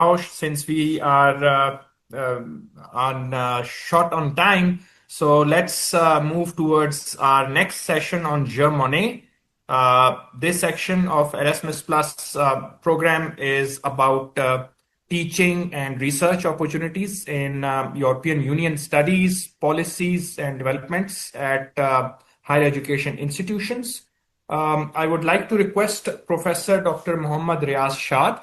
now, since we are short on time, so let's move towards our next session on Je Monnet. This section of Erasmus Plus program is about teaching and research opportunities in European Union studies, policies, and developments at higher education institutions. I would like to request Professor Dr. Muhammad Riaz Shad.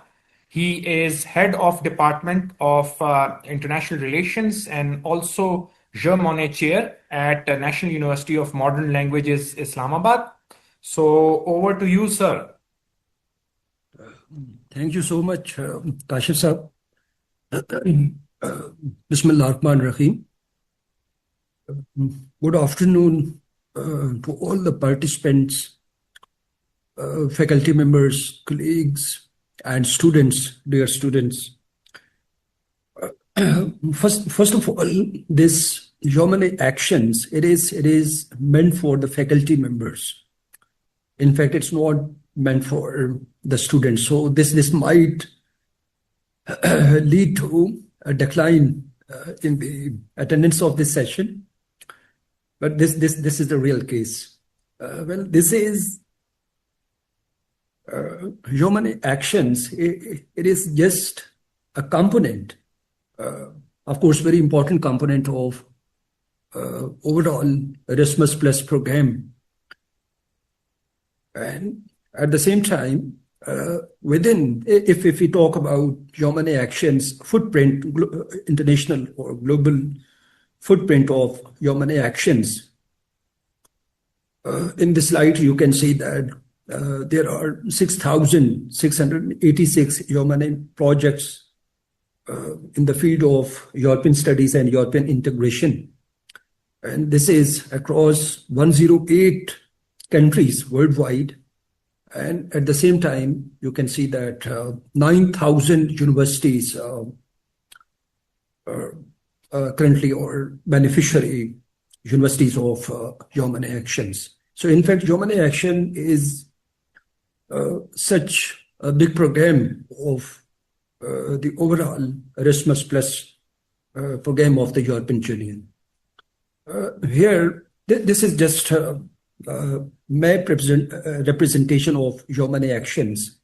He is head of Department of International Relations and also Je Monnet Chair at the National University of Modern Languages, Islamabad. So over to you, sir. Thank you so much, Kashif Sahab. Bismillah ar-Rahman ar-Rahim. Good afternoon to all the participants, faculty members, colleagues, and students, dear students. First of all, this Je Monnet actions, it is meant for the faculty members. In fact, it's not meant for the students. So this might lead to a decline in the attendance of this session. But this is the real case. Well, this is Je Monnet actions. It is just a component, of course, very important component of overall Erasmus Plus program. And at the same time, within, if we talk about Je Monnet actions footprint, international or global footprint of Je Monnet actions, in this slide you can see that there are 6,686 Je Monnet projects in the field of European studies and European integration. And this is across 108 countries worldwide. And at the same time, you can see that 9,000 universities currently or beneficiary universities of Je Monnet actions. So in fact, Je Monnet action is such a big program of the overall Erasmus Plus program of the European Union. Here, this is just map representation of Je Monnet actions.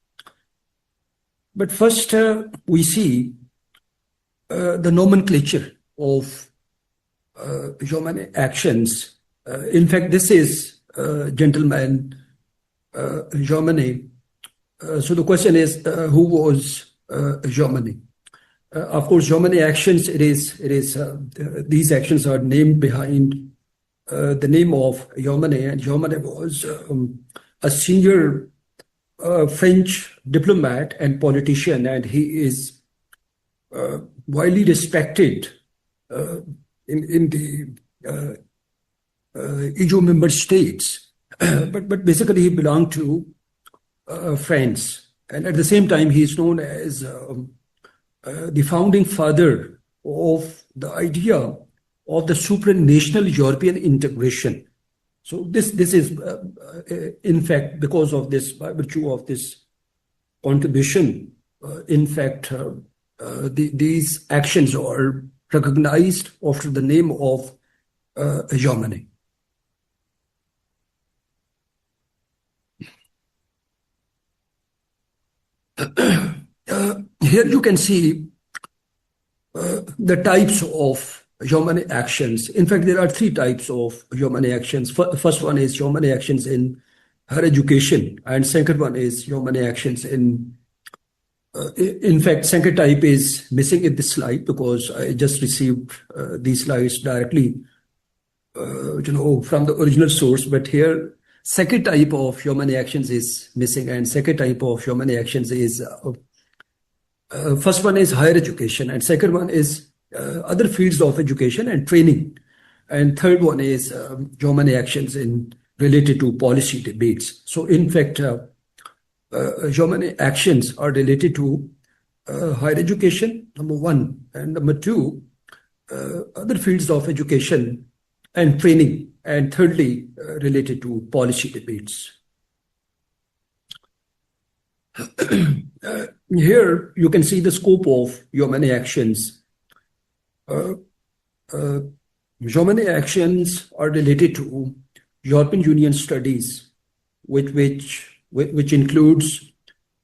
But first, we see the nomenclature of Je Monnet actions. In fact, this is gentleman Je Monnet. So the question is, who was Je Monnet? Of course, Je Monnet actions. It is. These actions are named behind the name of Je Monnet, and Je Monnet was a senior French diplomat and politician, and he is widely respected in the EU member states. But basically, he belonged to France, and at the same time, he is known as the founding father of the idea of the supranational European integration. So this is, in fact, because of this, by virtue of this contribution, in fact, these actions are recognized after the name of Je Monnet. Here you can see the types of Je Monnet actions. In fact, there are three types of Je Monnet actions. First one is Je Monnet actions in higher education, and second one is Je Monnet actions in fact, second type is missing in this slide because I just received these slides directly, from the original source. But here, second type of Je Monnet actions is missing, and second type of Je Monnet actions is first one is higher education, and second one is other fields of education and training, and third one is Je Monnet actions related to policy debates. So in fact, Je Monnet actions are related to higher education, number one, and number two, other fields of education and training, and thirdly, related to policy debates. Here you can see the scope of your money actions. Your money actions are related to European Union studies, which includes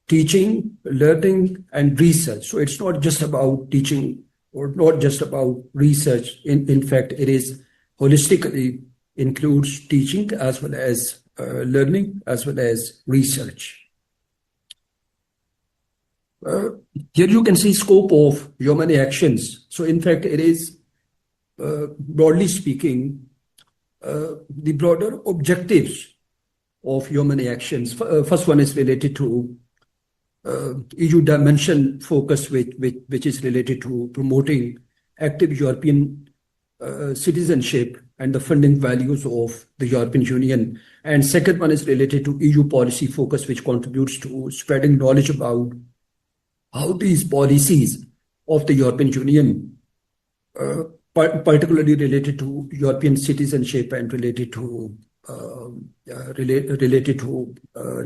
teaching, learning, and research. So it's not just about teaching or not just about research. In fact, it is holistically includes teaching as well as learning as well as research. Here you can see scope of your money actions. So in fact, it is broadly speaking the broader objectives of your money actions. First one is related to EU dimension focus, which is related to promoting active European citizenship and the funding values of the European Union. And second one is related to EU policy focus, which contributes to spreading knowledge about how these policies of the European Union, particularly related to European citizenship and related to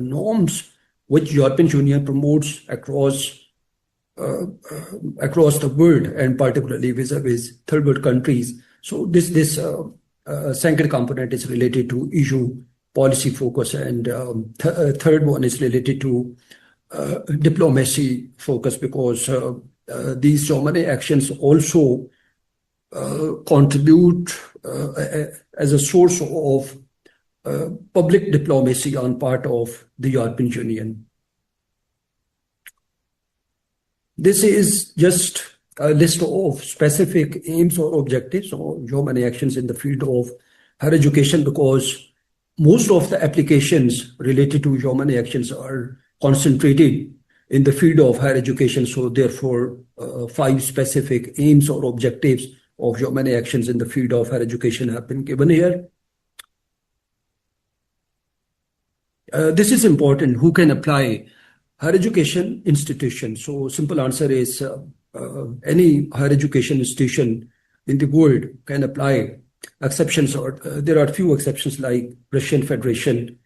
norms which European Union promotes across the world, and particularly vis-a-vis third world countries. So this second component is related to EU policy focus, and third one is related to diplomacy focus, because these so many actions also contribute as a source of public diplomacy on part of the European Union. This is just a list of specific aims or objectives or so many actions in the field of higher education, because most of the applications related to so many actions are concentrated in the field of higher education. So therefore, 5 specific aims or objectives of so many actions in the field of higher education have been given here. This is important. Who can apply? Higher education institution. So simple answer is any higher education institution in the world can apply. Exceptions are there are few exceptions like Russian Federation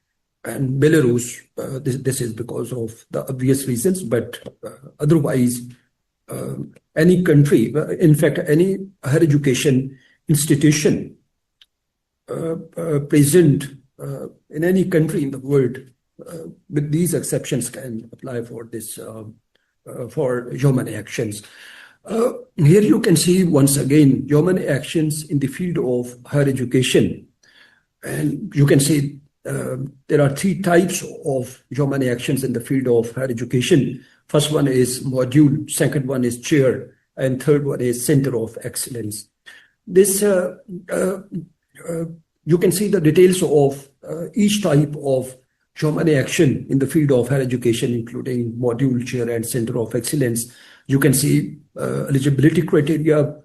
and Belarus. This is because of the obvious reasons, but otherwise any country, in fact any higher education institution present in any country in the world with these exceptions can apply for this for human actions. Here you can see once again human actions in the field of higher education, and you can see there are 3 types of human actions in the field of higher education. First one is module, second one is chair, and third one is center of excellence. This you can see the details of each type of human action in the field of higher education, including module, chair, and center of excellence. You can see eligibility criteria,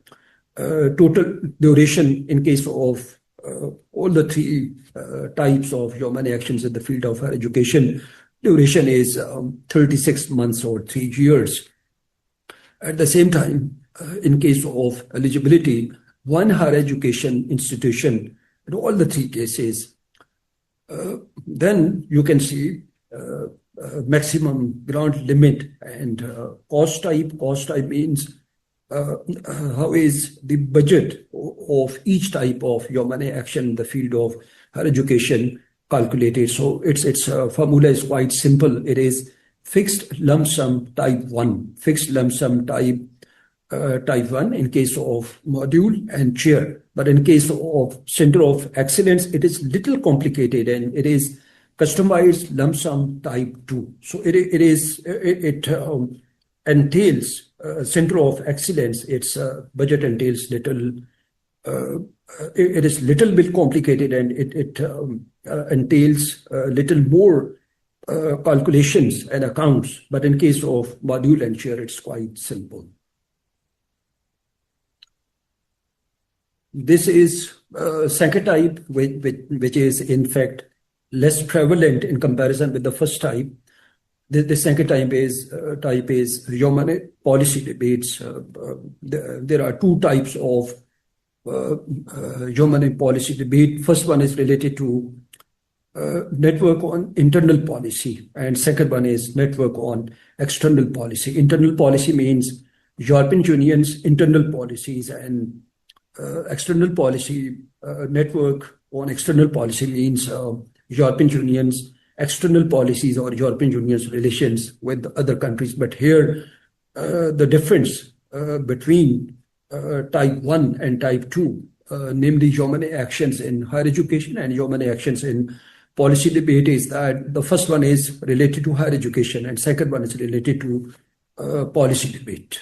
total duration in case of all the 3 types of human actions in the field of higher education. Duration is 36 months or 3 years. At the same time, in case of eligibility, one higher education institution in all the 3 cases. Then you can see maximum grant limit and cost type. Cost type means how is the budget of each type of your money action in the field of higher education calculated. So its formula is quite simple. It is fixed lump sum type 1, fixed lump sum type 1 in case of module and chair. But in case of center of excellence, it is little complicated, and it is customized lump sum type 2. So it entails center of excellence. Its budget entails little. It is little bit complicated, and it entails little more calculations and accounts. But in case of module and chair, it's quite simple. This is second type, which is in fact less prevalent in comparison with the first type. The second type is human policy debates. There are 2 types of human policy debate. First one is related to network on internal policy, and second one is network on external policy. Internal policy means European Union's internal policies, and external policy network on external policy means European Union's external policies or European Union's relations with other countries. But here, the difference between type 1 and type 2, namely human actions in higher education and human actions in policy debate, is that the first one is related to higher education and second one is related to policy debate.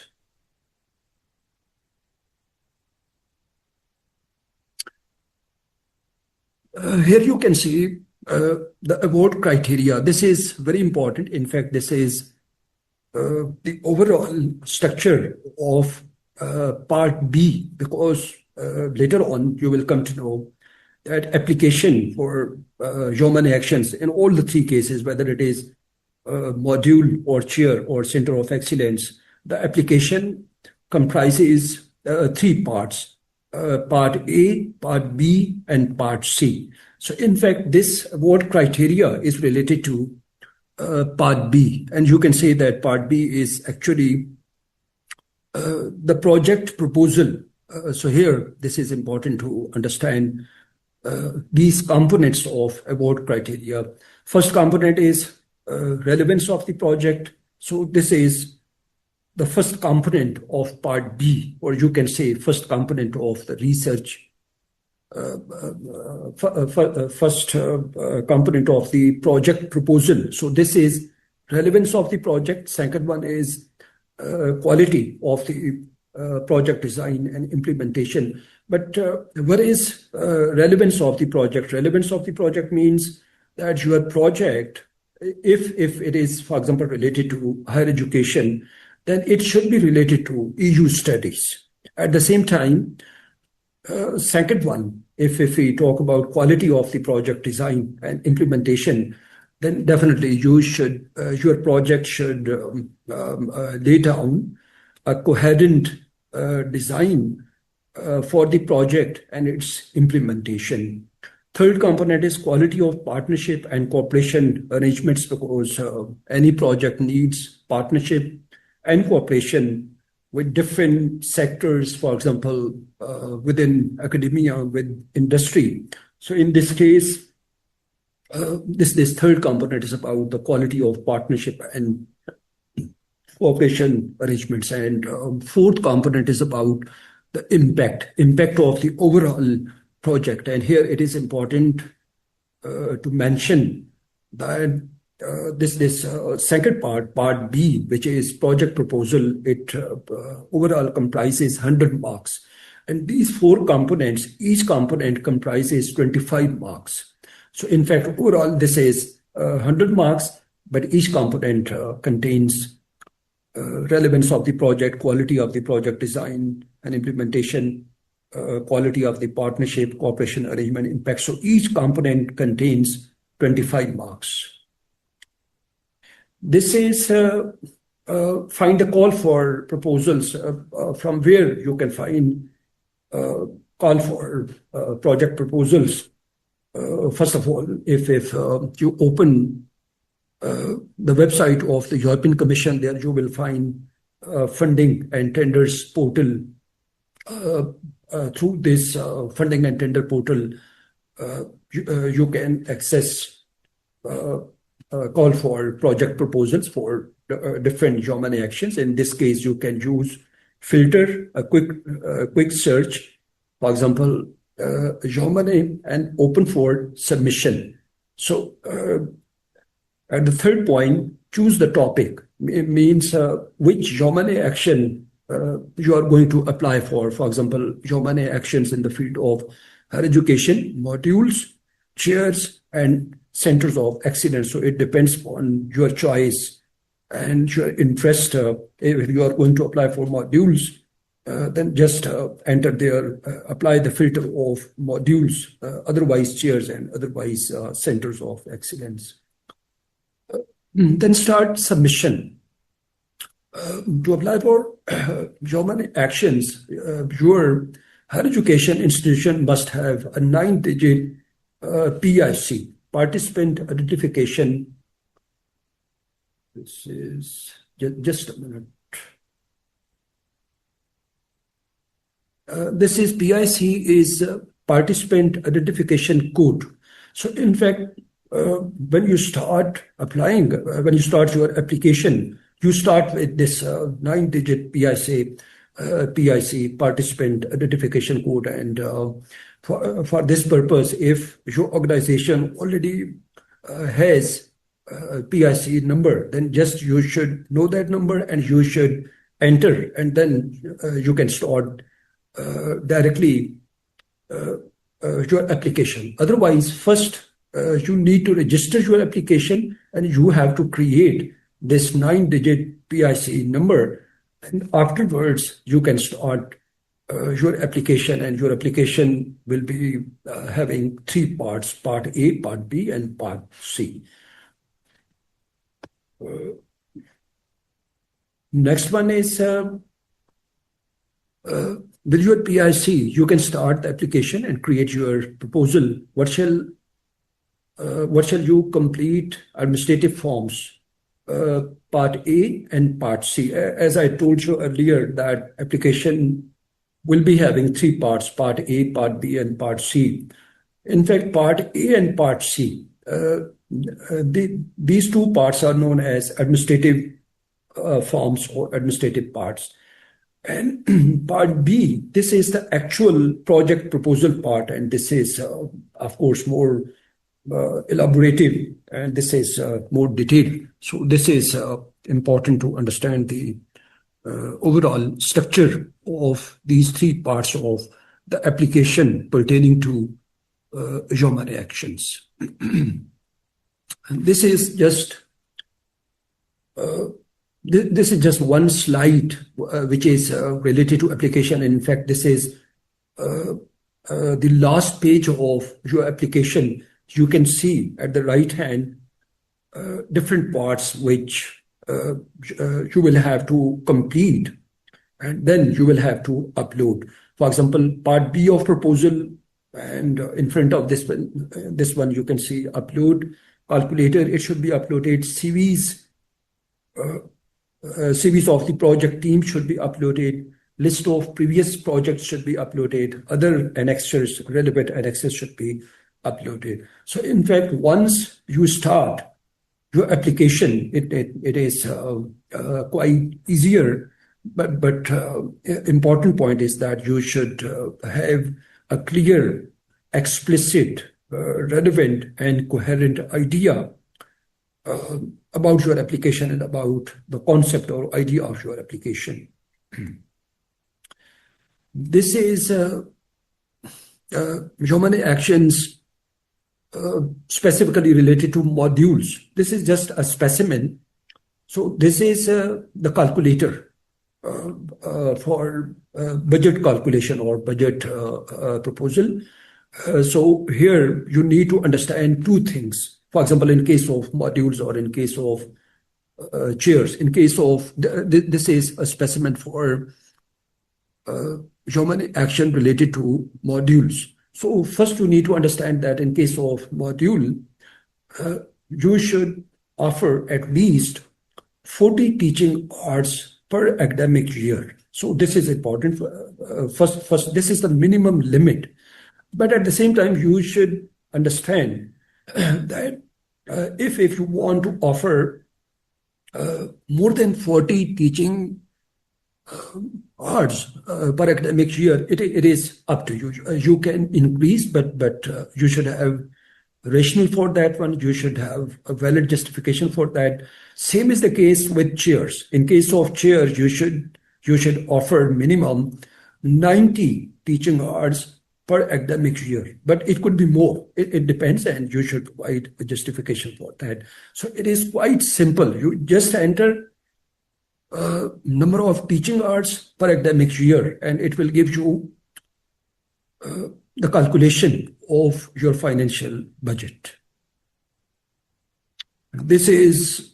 Here you can see the award criteria. This is very important. In fact, this is the overall structure of part B, because later on you will come to know that application for human actions in all the three cases, whether it is module or chair or center of excellence, the application comprises three parts. Part A, Part B, and Part C. So in fact, this award criteria is related to Part B. And you can say that Part B is actually the project proposal. So here, this is important to understand these components of award criteria. First component is relevance of the project. So this is the first component of part B, or you can say first component of the research, first component of the project proposal. So this is relevance of the project. Second one is quality of the project design and implementation. But what is relevance of the project? Relevance of the project means that your project, if it is, for example, related to higher education, then it should be related to EU studies. At the same time, second one, if we talk about quality of the project design and implementation, then definitely you should, your project should lay down a coherent design for the project and its implementation. Third component is quality of partnership and cooperation arrangements, because any project needs partnership and cooperation with different sectors, for example, within academia, with industry. So in this case, this third component is about the quality of partnership and cooperation arrangements. And fourth component is about the impact of the overall project. And here it is important to mention that this second part B, which is project proposal, it overall comprises 100 marks. And these four components, each component comprises 25 marks. So in fact, overall, this is 100 marks, but each component contains relevance of the project, quality of the project design and implementation, quality of the partnership, cooperation arrangement, impact. So each component contains 25 marks. This is find a call for proposals, from where you can find call for project proposals. First of all, if you open the website of the European Commission, there you will find funding and tenders portal. Through this funding and tender portal, you can access call for project proposals for different human actions. In this case, you can use filter, a quick search, for example, human and open for submission. So at the third point, choose the topic. It means which human action you are going to apply for. For example, human actions in the field of higher education, modules, chairs, and centers of excellence. So it depends on your choice and your interest. If you are going to apply for modules, then just enter there, apply the filter of modules, otherwise chairs, and otherwise centers of excellence. Then start submission. To apply for human actions, your higher education institution must have a 9-digit PIC. participant identification. This is just a minute. This is PIC is participant identification code. So in fact, when you start applying, when you start your application, you start with this 9-digit PIC participant identification code. And for this purpose, if your organization already has PIC number, then just you should know that number and you should enter, and then you can start directly your application. Otherwise, first you need to register your application and you have to create this 9-digit PIC number, and afterwards you can start your application, and your application will be having 3 parts: part A, part B, and part C. Next one is with your PIC, you can start the application and create your proposal. What shall you complete? Administrative forms, part A and part C. As I told you earlier, that application will be having 3 parts: part A, part B, and part C. In fact, part A and part C, these 2 parts are known as administrative forms or administrative parts. And part B, this is the actual project proposal part, and this is, of course, more elaborative, and this is more detailed. So this is important to understand the overall structure of these 3 parts of the application pertaining to your money actions. And this is just one slide which is related to application. In fact, this is the last page of your application. You can see at the right hand different parts which you will have to complete, and then you will have to upload. For example, part B of proposal, and in front of this one you can see upload calculator. It should be uploaded. CVs of the project team should be uploaded. List of previous projects should be uploaded. Other annexures, relevant annexes, should be uploaded. So in fact, once you start your application, it is quite easier. But important point is that you should have a clear, explicit, relevant, and coherent idea about your application and about the concept or idea of your application. This is your money actions specifically related to modules. This is just a specimen. So this is the calculator for budget calculation or budget proposal. So here you need to understand 2 things. For example, in case of modules or in case of chairs. In case of, this is a specimen for human action related to modules. So first you need to understand that in case of module, you should offer at least 40 teaching hours per academic year. So this is important. First, this is the minimum limit. But at the same time, you should understand that if you want to offer more than 40 teaching hours per academic year, it is up to you. You can increase, but you should have rationale for that one. You should have a valid justification for that. Same is the case with chairs. In case of chairs, you should offer minimum 90 teaching hours per academic year, but it could be more. It depends, and you should provide a justification for that. So it is quite simple. You just enter number of teaching hours per academic year, and it will give you the calculation of your financial budget. This is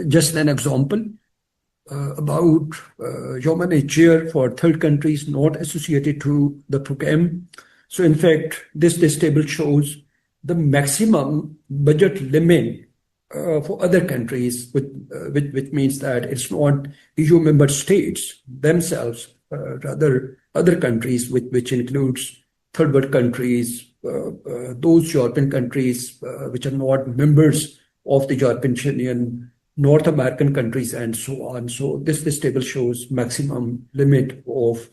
just an example about human chair for third countries not associated to the program. So in fact, this table shows the maximum budget limit for other countries, which means that it's not EU member states themselves, rather other countries, which includes third world countries, those European countries which are not members of the European Union, North American countries, and so on. So this table shows maximum limit of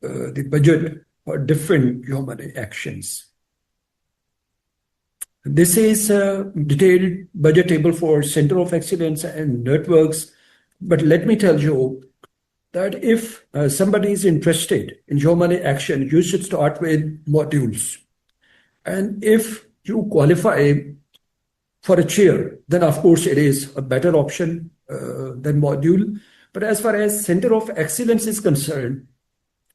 the budget for different human actions. This is a detailed budget table for Center of Excellence and networks. But let me tell you that if somebody is interested in human action, you should start with modules. And if you qualify for a chair, then of course it is a better option than module. But as far as Center of Excellence is concerned,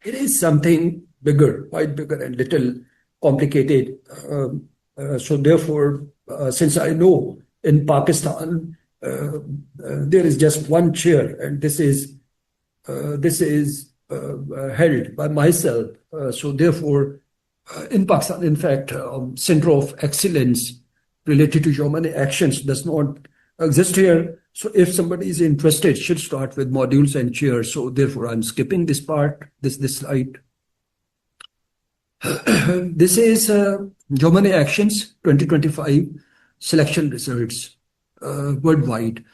it is something bigger, quite bigger and little complicated. So therefore, since I know in Pakistan, there is just one chair, and this is held by myself. So therefore, in Pakistan, in fact, Center of Excellence related to human actions does not exist here. So if somebody is interested, should start with modules and chairs. So therefore, I'm skipping this part, this slide. This is human actions 2025 selection results worldwide.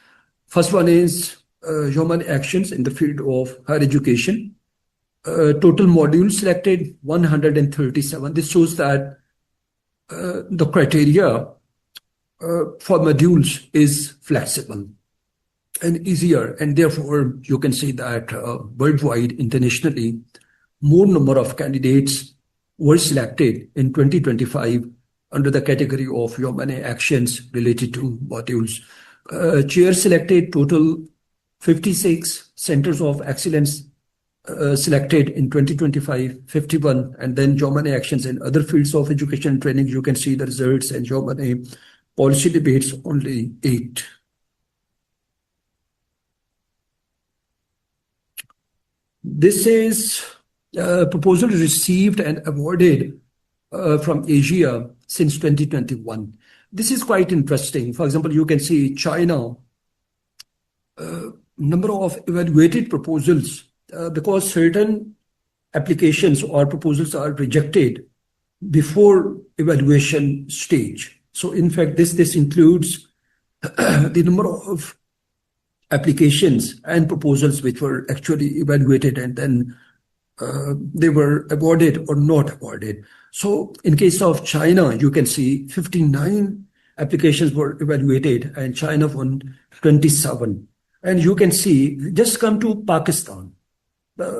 First one is human actions in the field of higher education. Total modules selected 137. This shows that the criteria for modules is flexible and easier, and therefore you can say that worldwide, internationally, more number of candidates were selected in 2025 under the category of human actions related to modules. Chair selected total 56, centers of excellence selected in 2025, 51, and then human actions in other fields of education and training. You can see the results, and human policy debates only 8. This is proposal received and awarded from Asia since 2021. This is quite interesting. For example, you can see China, number of evaluated proposals, because certain applications or proposals are rejected before evaluation stage. So in fact, this includes the number of applications and proposals which were actually evaluated and then they were awarded or not awarded. So in case of China, you can see 59 applications were evaluated and China won 27. And you can see, just come to Pakistan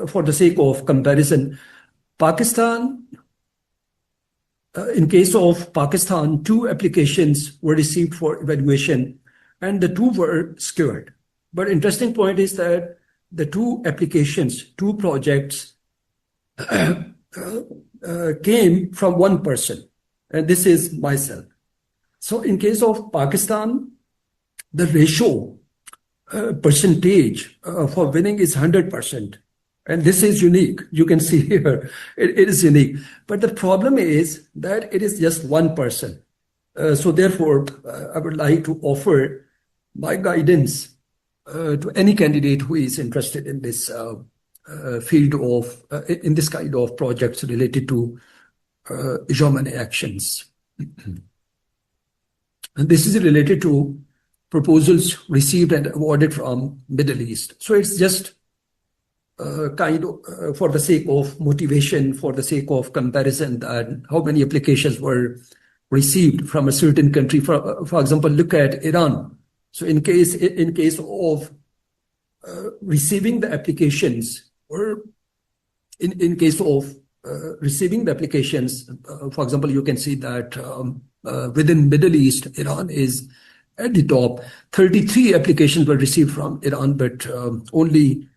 for the sake of comparison. Pakistan, in case of Pakistan, 2 applications were received for evaluation and the 2 were secured. But interesting point is that the 2 applications, 2 projects came from one person, and this is myself. So in case of Pakistan, the ratio percentage for winning is 100%. And this is unique. You can see here, it is unique. But the problem is that it is just one person. So therefore, I would like to offer my guidance to any candidate who is interested in this field of, in this kind of projects related to human actions. And this is related to proposals received and awarded from Middle East. So it's just kind of for the sake of motivation, for the sake of comparison, that how many applications were received from a certain country. For example, look at Iran. So in case of receiving the applications, or in case of receiving the applications, for example, you can see that within Middle East, Iran is at the top. 33 applications were received from Iran, but only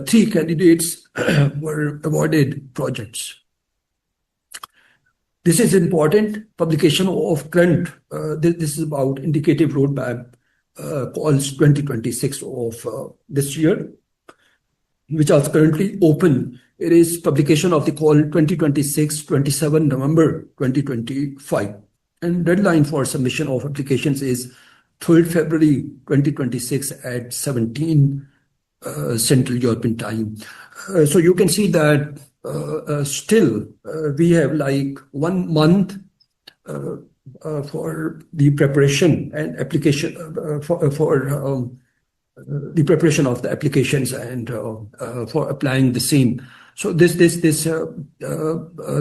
3 candidates were awarded projects. This is important. Publication of current, this is about indicative roadmap calls 2026 of this year, which are currently open. It is publication of the call 2026, 27 November 2025. And deadline for submission of applications is 3rd February 2026 at 17 Central European Time. So you can see that still we have like 1 month for the preparation and application for the preparation of the applications and for applying the same. So this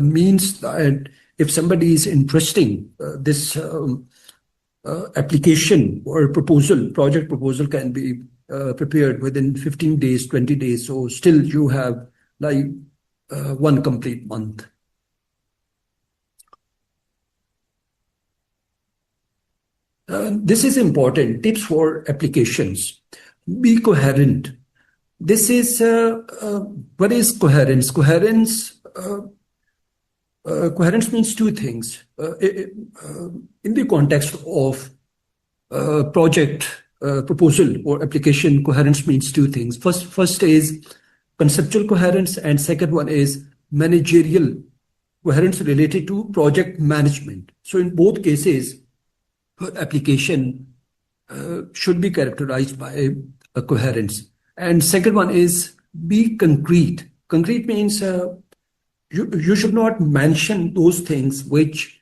means that if somebody is interesting, this application or proposal, project proposal can be prepared within 15 days, 20 days. So still you have like 1 complete month. This is important. Tips for applications. Be coherent. This is what is coherence? Coherence means 2 things. In the context of project proposal or application, coherence means 2 things. First is conceptual coherence, and second one is managerial coherence related to project management. So in both cases, application should be characterized by a coherence. And second one is be concrete. Concrete means you should not mention those things which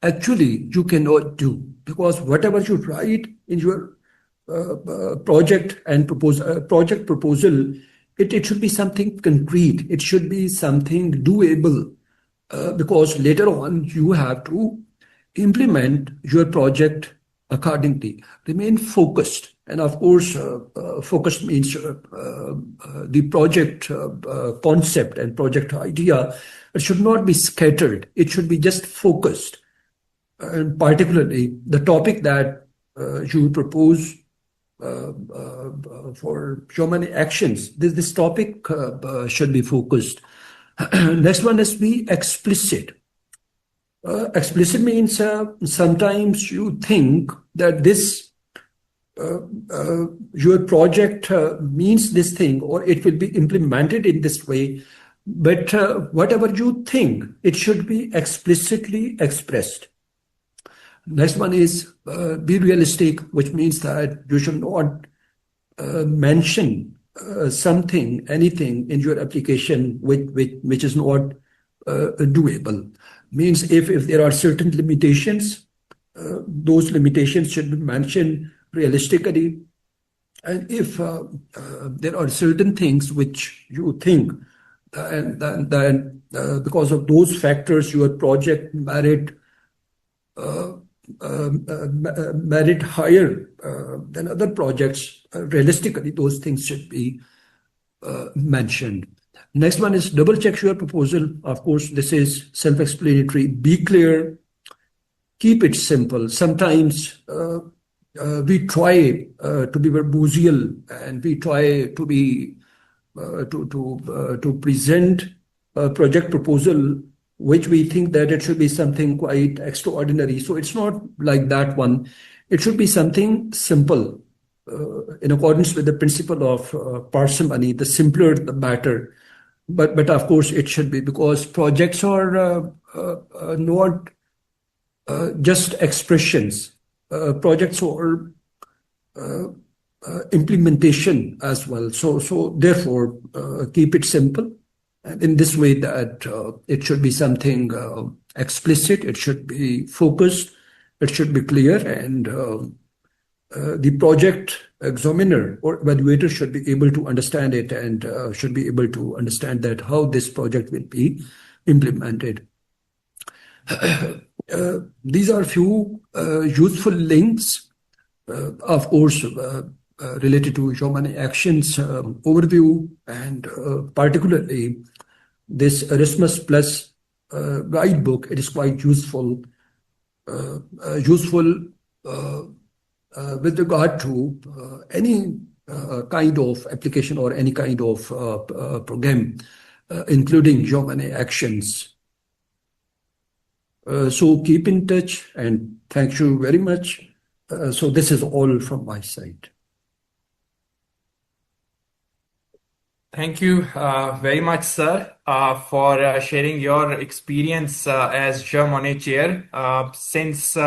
actually you cannot do, because whatever you write in your project proposal, it should be something concrete. It should be something doable, because later on you have to implement your project accordingly. Remain focused. And of course, focused means the project concept and project idea, it should not be scattered. It should be just focused. And particularly the topic that you propose for human actions, this topic should be focused. Next one is be explicit. Explicit means sometimes you think that this your project means this thing, or it will be implemented in this way, but whatever you think, it should be explicitly expressed. Next one is be realistic, which means that you should not mention anything in your application which is not doable. Means if there are certain limitations, those limitations should be mentioned realistically. And if there are certain things which you think that because of those factors your project merit higher than other projects, realistically those things should be mentioned. Next one is double check your proposal. Of course, this is self-explanatory. Be clear, keep it simple. Sometimes we try to be verbosial, and we try to be to present a project proposal which we think that it should be something quite extraordinary. So it's not like that one. It should be something simple, in accordance with the principle of parsimony. The simpler, the better. But of course, it should be, because projects are not just expressions. Projects are implementation as well. So therefore, keep it simple. And in this way, that it should be something explicit. It should be focused. It should be clear, and the project examiner or evaluator should be able to understand it, and should be able to understand that how this project will be implemented. These are few useful links, of course, related to human actions overview, and particularly this Erasmus Plus guidebook. It is quite useful. With regard to any kind of application or any kind of program, including human actions. So keep in touch, and thank you very much. So this is all from my side. Thank you very much, sir, for sharing your experience as Chair Monnet chair. Since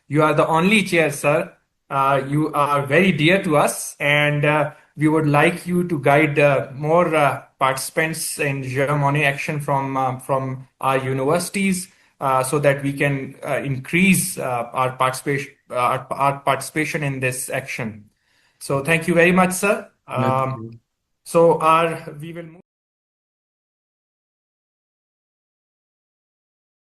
you are the only chair, sir, you are very dear to us, and we would like you to guide more participants in Chair Monnet action from our universities, so that we can increase our participation in this action. So, thank you very much, sir. Thank you. So we will move.